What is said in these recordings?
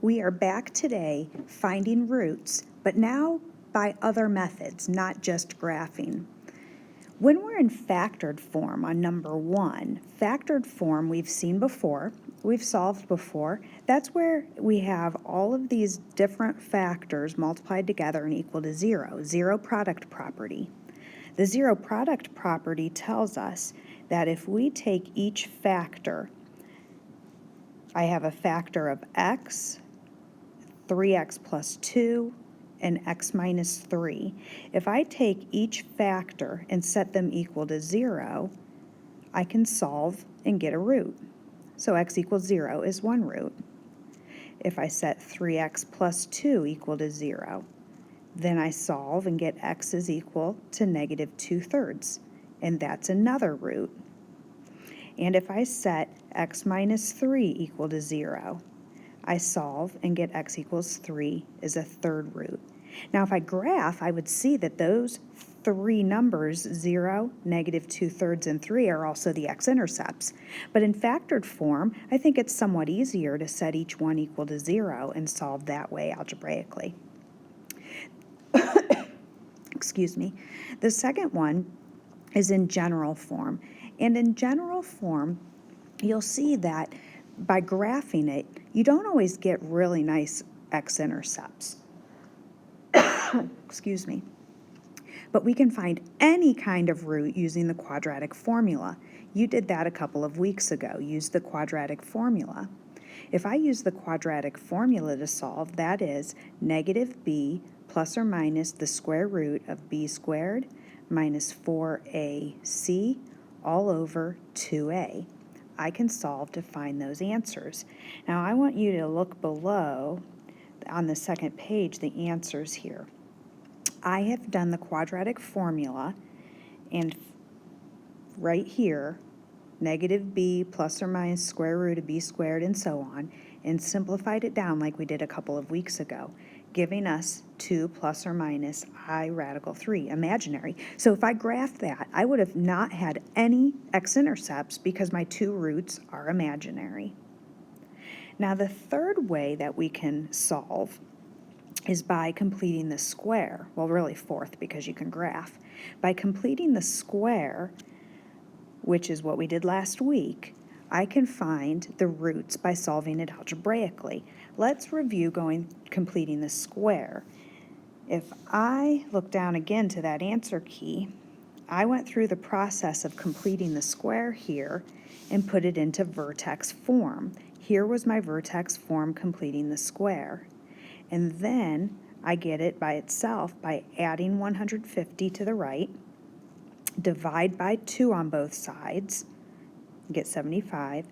We are back today finding roots, but now by other methods, not just graphing. When we're in factored form on number 1, factored form we've seen before, we've solved before. That's where we have all of these different factors multiplied together and equal to 0, zero product property. The zero product property tells us that if we take each factor, I have a factor of x, 3x plus 2, and x minus 3. If I take each factor and set them equal to 0, I can solve and get a root. So x equals 0 is one root. If I set 3x plus 2 equal to 0, then I solve and get x is equal to negative 2/3, and that's another root. And if I set x minus 3 equal to 0, I solve and get x equals 3 is a third root. Now if I graph, I would see that those three numbers, 0, negative 2/3, and 3, are also the x-intercepts. But in factored form, I think it's somewhat easier to set each one equal to 0 and solve that way algebraically. Excuse me. The second one is in general form. And in general form, you'll see that by graphing it, you don't always get really nice x-intercepts. Excuse me. But we can find any kind of root using the quadratic formula. You did that a couple of weeks ago. Use the quadratic formula. If I use the quadratic formula to solve, that is negative b plus or minus the square root of b squared minus 4ac all over 2a. I can solve to find those answers. Now I want you to look below on the second page the answers here. I have done the quadratic formula, and right here, negative b plus or minus square root of b squared and so on, and simplified it down like we did a couple of weeks ago, giving us 2 plus or minus I radical 3, imaginary. So if I graphed that, I would have not had any x-intercepts because my two roots are imaginary. Now the third way that we can solve is by completing the square. Well, really fourth because you can graph. By completing the square, which is what we did last week, I can find the roots by solving it algebraically. Let's review completing the square. If I look down again to that answer key, I went through the process of completing the square here and put it into vertex form. Here was my vertex form completing the square. And then I get it by itself by adding 150 to the right, divide by 2 on both sides, get 75,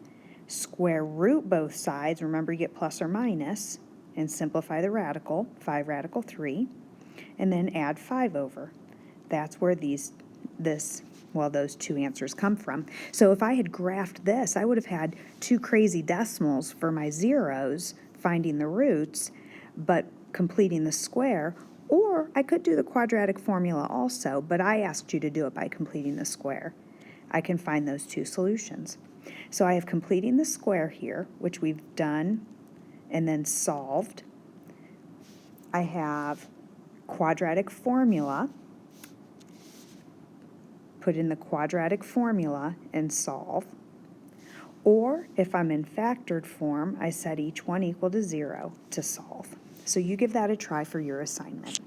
square root both sides, remember you get plus or minus, and simplify the radical, 5 radical 3, and then add 5 over. That's where those two answers come from. So if I had graphed this, I would have had two crazy decimals for my zeros, finding the roots, but completing the square, or I could do the quadratic formula also, but I asked you to do it by completing the square. I can find those two solutions. So I have completing the square here, which we've done and then solved. I have quadratic formula, put in the quadratic formula and solve. Or if I'm in factored form, I set each one equal to 0 to solve. So you give that a try for your assignment.